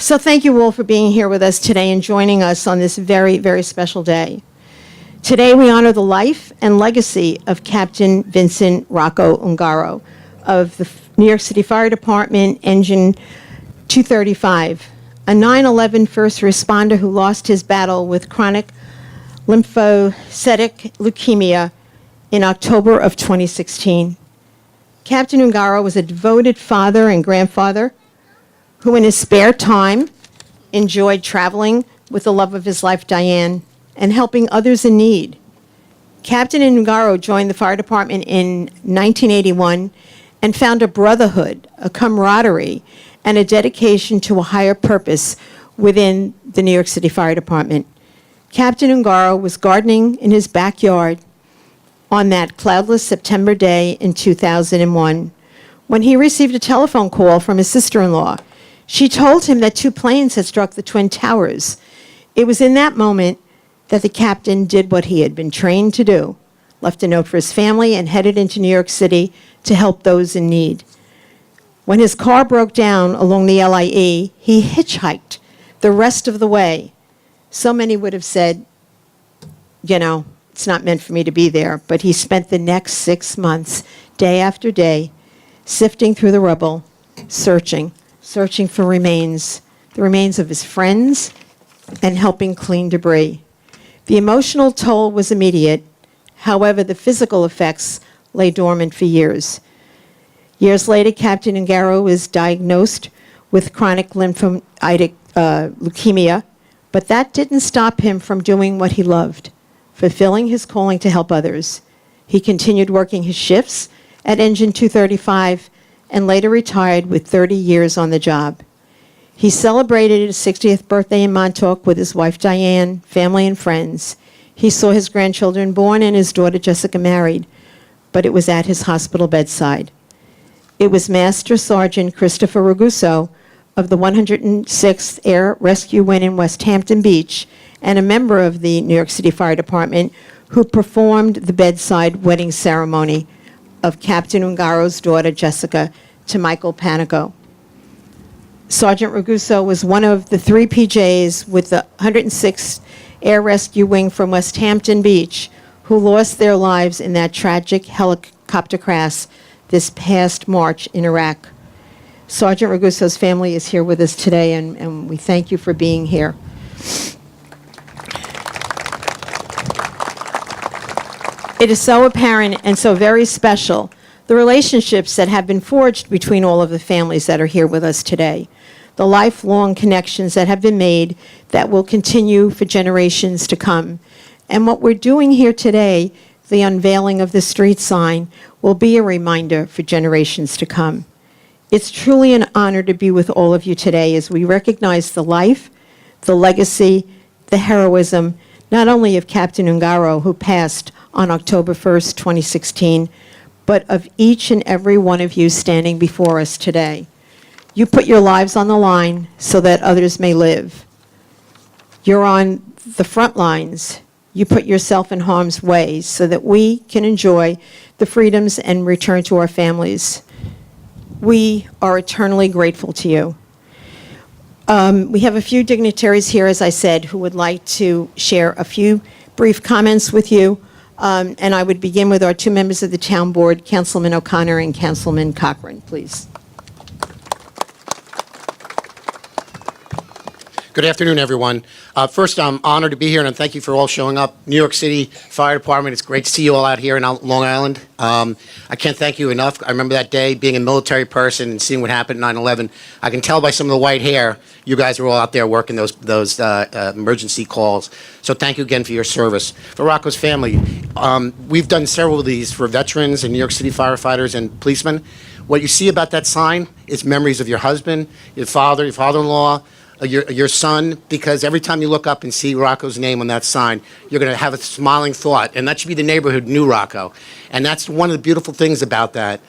So thank you all for being here with us today and joining us on this very, very special day. Today we honor the life and legacy of Captain Vincent Ungaro of the New York City Fire Department, Engine 235, a 9/11 first responder who lost his battle with chronic lymphocytic leukemia in October of 2016. Captain Ungaro was a devoted father and grandfather who in his spare time enjoyed traveling with the love of his life, Diane, and helping others in need. Captain Ungaro joined the fire department in 1981 and found a brotherhood, a camaraderie, and a dedication to a higher purpose within the New York City Fire Department. Captain Ungaro was gardening in his backyard on that cloudless September day in 2001 when he received a telephone call from his sister-in-law. She told him that 2 planes had struck the Twin Towers. It was in that moment that the captain did what he had been trained to do, left a note for his family, and headed into New York City to help those in need. When his car broke down along the LIE, he hitchhiked the rest of the way. So many would have said, you know, it's not meant for me to be there, but he spent the next 6 months, day after day, sifting through the rubble, searching for remains, the remains of his friends, and helping clean debris. The emotional toll was immediate. However, the physical effects lay dormant for years. Years later, Captain Ungaro was diagnosed with chronic lymphocytic leukemia, but that didn't stop him from doing what he loved, fulfilling his calling to help others. He continued working his shifts at Engine 235 and later retired with 30 years on the job. He celebrated his 60th birthday in Montauk with his wife Diane, family and friends. He saw his grandchildren born and his daughter Jessica married, but it was at his hospital bedside. It was Master Sergeant Christopher Raguso of the 106th Air Rescue Wing in West Hampton Beach and a member of the New York City Fire Department who performed the bedside wedding ceremony of Captain Ungaro's daughter, Jessica, to Michael Panico. Sergeant Raguso was one of the 3 PJs with the 106th Air Rescue Wing from West Hampton Beach who lost their lives in that tragic helicopter crash this past March in Iraq. Sergeant Raguso's family is here with us today, and we thank you for being here. It is so apparent and so very special, the relationships that have been forged between all of the families that are here with us today, the lifelong connections that have been made that will continue for generations to come. And what we're doing here today, the unveiling of the street sign, will be a reminder for generations to come. It's truly an honor to be with all of you today as we recognize the life, the legacy, the heroism, not only of Captain Ungaro, who passed on October 1st, 2016, but of each and every one of you standing before us today. You put your lives on the line so that others may live. You're on the front lines. You put yourself in harm's way so that we can enjoy the freedoms and return to our families. We are eternally grateful to you. We have a few dignitaries here, as I said, who would like to share a few brief comments with you. And I would begin with our 2 members of the town board, Councilman O'Connor and Councilman Cochran, please. Good afternoon, everyone. First, I'm honored to be here, and thank you for all showing up. New York City Fire Department, it's great to see you all out here in Long Island. I can't thank you enough. I remember that day, being a military person and seeing what happened at 9/11. I can tell by some of the white hair, you guys were all out there working those emergency calls. So thank you again for your service. For Rocco's family, we've done several of these for veterans and New York City firefighters and policemen. What you see about that sign is memories of your husband, your father, your father-in-law, your son, because every time you look up and see Rocco's name on that sign, you're going to have a smiling thought, and that should be the neighborhood knew Rocco. And that's one of the beautiful things about that,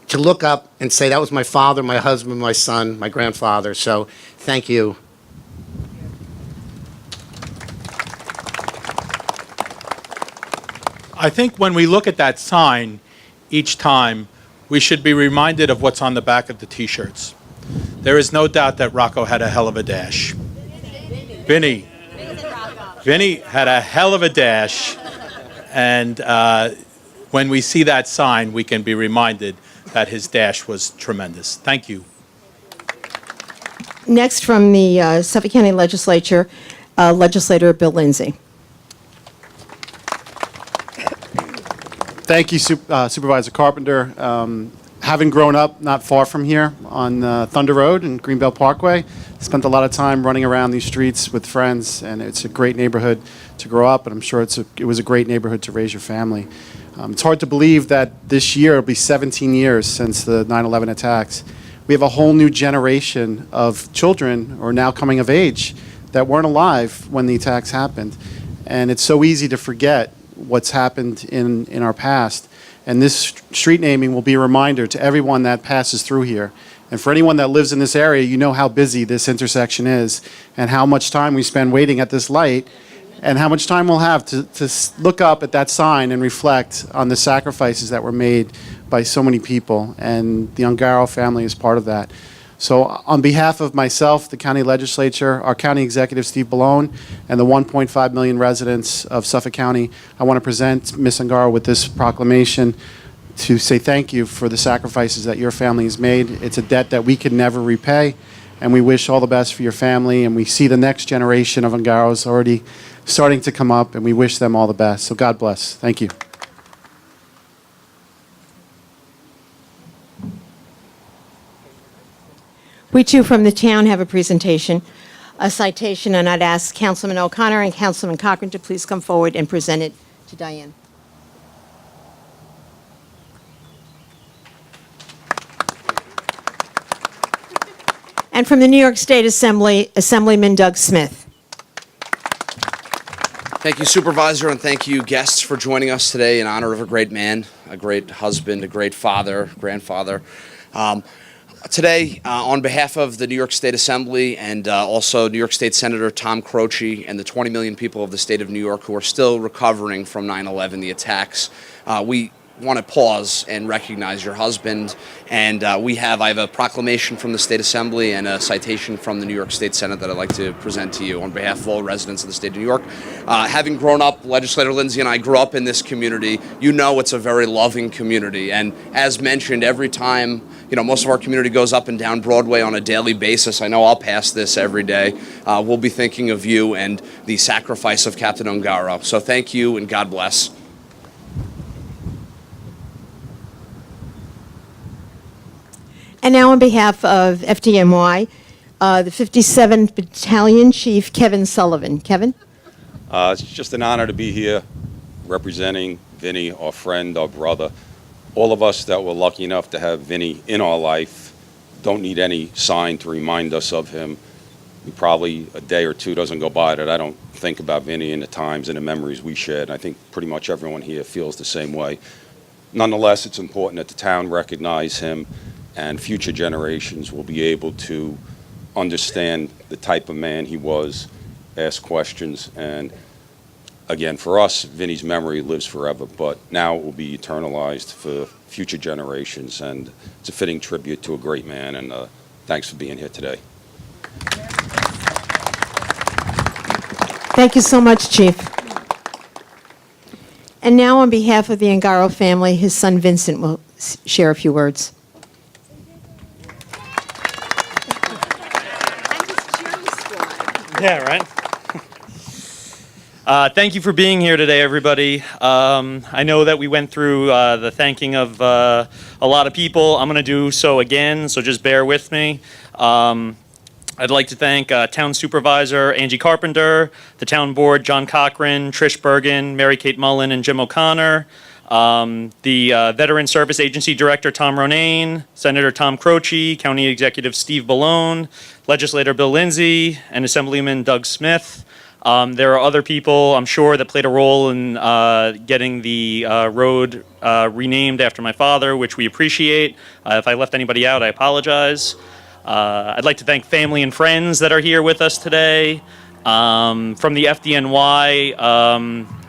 to look up and say, that was my father, my husband, my son, my grandfather. So thank you. I think when we look at that sign each time, we should be reminded of what's on the back of the T-shirts. There is no doubt that Rocco had a hell of a dash. Vinny had a hell of a dash, and when we see that sign, we can be reminded that his dash was tremendous. Thank you. Next, from the Suffolk County Legislature, Legislator Bill Lindsay. Thank you, Supervisor Carpenter. Having grown up not far from here on Thunder Road and Greenbelt Parkway, spent a lot of time running around these streets with friends, and it's a great neighborhood to grow up, and I'm sure it was a great neighborhood to raise your family. It's hard to believe that this year will be 17 years since the 9/11 attacks. We have a whole new generation of children who are now coming of age that weren't alive when the attacks happened, and it's so easy to forget what's happened in our past. And this street naming will be a reminder to everyone that passes through here. And for anyone that lives in this area, you know how busy this intersection is and how much time we spend waiting at this light and how much time we'll have to look up at that sign and reflect on the sacrifices that were made by so many people. And the Ungaro family is part of that. So on behalf of myself, the county legislature, our county executive, Steve Ballone, and the 1.5 million residents of Suffolk County, I want to present Ms. Ungaro with this proclamation to say thank you for the sacrifices that your family has made. It's a debt that we can never repay, and we wish all the best for your family, and we see the next generation of Ungaros already starting to come up, and we wish them all the best. So God bless. Thank you. We too from the town have a presentation, a citation, and I'd ask Councilman O'Connor and Councilman Cochran to please come forward and present it to Diane. And from the New York State Assembly, Assemblyman Doug Smith. Thank you, Supervisor, and thank you, guests, for joining us today in honor of a great man, a great husband, a great father, grandfather. Today, on behalf of the New York State Assembly and also New York State Senator Tom Croce and the 20 million people of the state of New York who are still recovering from 9/11, the attacks, we want to pause and recognize your husband. And I have a proclamation from the State Assembly and a citation from the New York State Senate that I'd like to present to you on behalf of all residents of the state of New York. Having grown up, Legislator Lindsay and I grew up in this community. You know it's a very loving community. And as mentioned, every time most of our community goes up and down Broadway on a daily basis, I know I'll pass this every day, we'll be thinking of you and the sacrifice of Captain Ungaro. So thank you and God bless. And now on behalf of FDNY, the 57th Battalion Chief Kevin Sullivan. Kevin? It's just an honor to be here representing Vinny, our friend, our brother. All of us that were lucky enough to have Vinny in our life don't need any sign to remind us of him. Probably a day or two doesn't go by that I don't think about Vinny and the times and the memories we shared. I think pretty much everyone here feels the same way. Nonetheless, it's important that the town recognize him and future generations will be able to understand the type of man he was, ask questions, and again, for us, Vinny's memory lives forever, but now it will be eternalized for future generations, and it's a fitting tribute to a great man, and thanks for being here today. Thank you so much, Chief. And now on behalf of the Ungaro family, his son Vincent will share a few words. Yeah, right? Thank you for being here today, everybody. I know that we went through the thanking of a lot of people. I'm going to do so again, so just bear with me. I'd like to thank Town Supervisor Angie Carpenter, the Town Board John Cochran, Trish Bergen, Mary Kate Mullen, and Jim O'Connor, the Veteran Service Agency Director Tom Ronayne, Senator Tom Croce, County Executive Steve Ballone, Legislator Bill Lindsay, and Assemblyman Doug Smith. There are other people, I'm sure, that played a role in getting the road renamed after my father, which we appreciate. If I left anybody out, I apologize. I'd like to thank family and friends that are here with us today. From the FDNY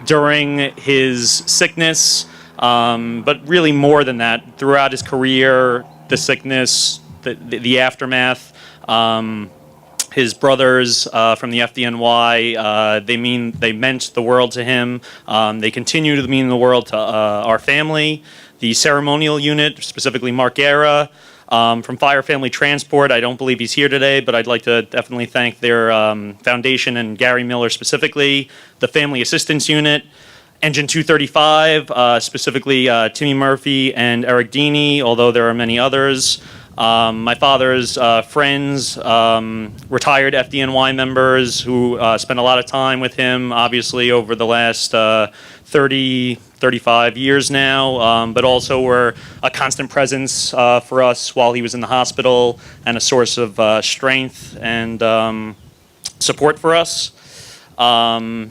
during his sickness, but really more than that, throughout his career, the sickness the aftermath. His brothers from the FDNY, they meant the world to him. They continue to mean the world to our family. The ceremonial unit, specifically Mark Guerra, from Fire Family Transport. I don't believe he's here today, but I'd like to definitely thank their foundation and Gary Miller specifically. The Family Assistance Unit, Engine 235, specifically Timmy Murphy and Eric Deeney, although there are many others. My father's friends, retired FDNY members who spent a lot of time with him, obviously, over the last 30, 35 years now, but also were a constant presence for us while he was in the hospital and a source of strength and support for us. I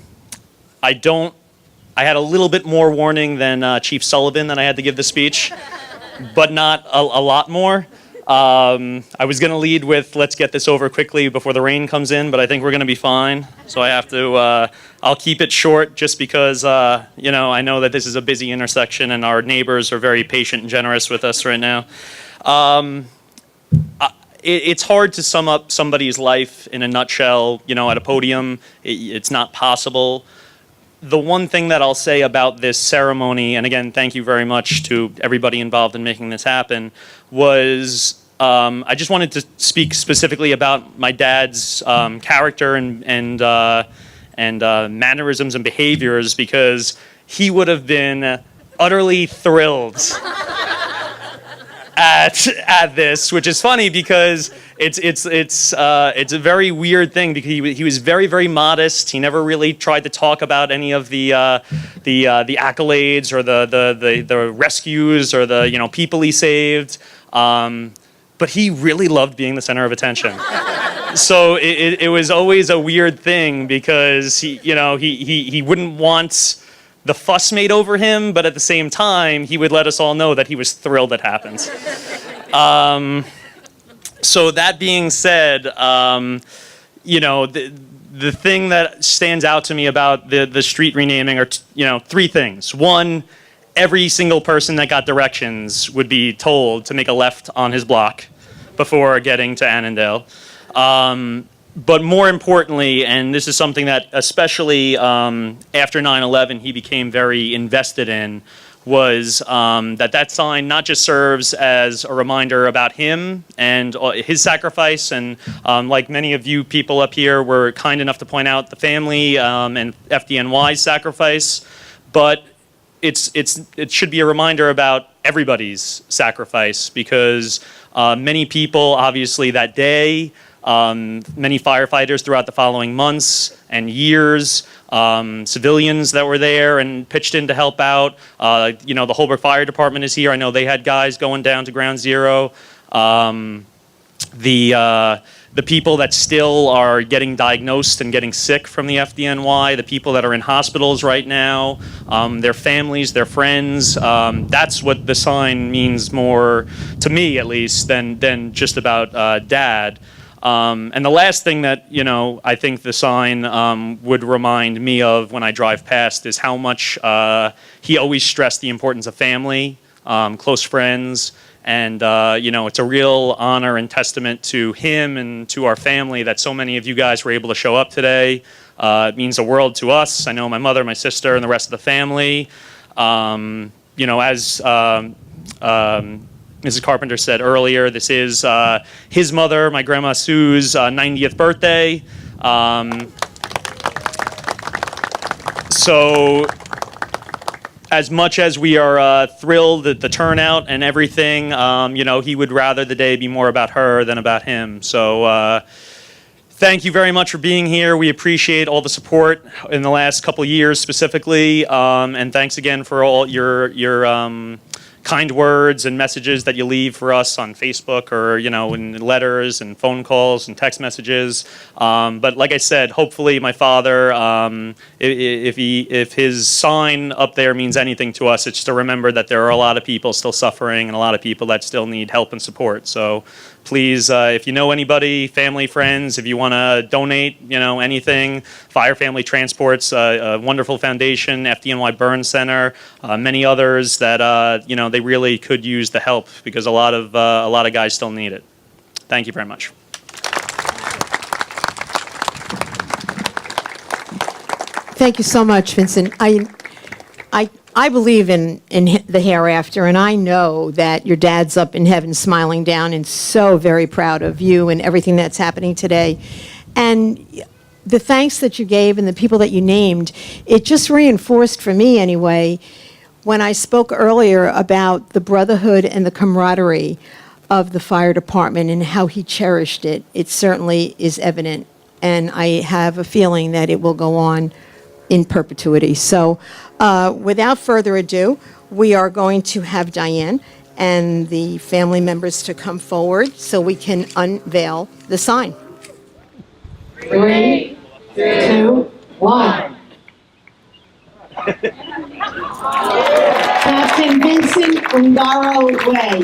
had a little bit more warning than Chief Sullivan that I had to give the speech, but not a lot more. I was going to lead with, let's get this over quickly before the rain comes in, but I think we're going to be fine. So I have to, I'll keep it short just because, I know that this is a busy intersection and our neighbors are very patient and generous with us right now. It's hard to sum up somebody's life in a nutshell, at a podium. It's not possible. The one thing that I'll say about this ceremony, and again, thank you very much to everybody involved in making this happen, was I just wanted to speak specifically about my dad's character and mannerisms and behaviors, because he would have been utterly thrilled at this, which is funny because it's a very weird thing because he was very, very modest. He never really tried to talk about any of the accolades or the rescues or the people he saved. But he really loved being the center of attention. So it was always a weird thing because he wouldn't want the fuss made over him, but at the same time, he would let us all know that he was thrilled it happened. So that being said, the thing that stands out to me about the street renaming are, three things. One, every single person that got directions would be told to make a left on his block before getting to Annandale. But more importantly, and this is something that especially after 9/11 he became very invested in, was that sign not just serves as a reminder about him and his sacrifice, and like many of you people up here were kind enough to point out the family and FDNY's sacrifice, but it should be a reminder about everybody's sacrifice, because many people obviously that day, many firefighters throughout the following months and years, civilians that were there and pitched in to help out. The Holbrook Fire Department is here. I know they had guys going down to Ground Zero. The people that still are getting diagnosed and getting sick from the FDNY, the people that are in hospitals right now, their families, their friends. That's what the sign means more, to me at least, than just about Dad. And the last thing that, I think the sign would remind me of when I drive past is how much he always stressed the importance of family, close friends, and, it's a real honor and testament to him and to our family that so many of you guys were able to show up today. It means the world to us. I know my mother, my sister, and the rest of the family. As Mrs. Carpenter said earlier, this is his mother, my grandma Sue's 90th birthday. So as much as we are thrilled at the turnout and everything, he would rather the day be more about her than about him. So thank you very much for being here. We appreciate all the support in the last couple of years specifically. And thanks again for all your kind words and messages that you leave for us on Facebook or, in letters and phone calls and text messages. But like I said, hopefully my father, if his sign up there means anything to us, it's to remember that there are a lot of people still suffering and a lot of people that still need help and support. So please, if you know anybody, family, friends, if you want to donate, anything, Fire Family Transport's a wonderful foundation, FDNY Burn Center, many others that, they really could use the help because a lot of guys still need it. Thank you very much. Thank you so much, Vincent. I believe in the hereafter, and I know that your dad's up in heaven smiling down and so very proud of you and everything that's happening today. And the thanks that you gave and the people that you named, it just reinforced for me anyway, when I spoke earlier about the brotherhood and the camaraderie of the fire department and how he cherished it. It certainly is evident, and I have a feeling that it will go on in perpetuity. So without further ado, we are going to have Diane and the family members to come forward so we can unveil the sign. 3, 2, 1. Captain Vincent Ungaro Way.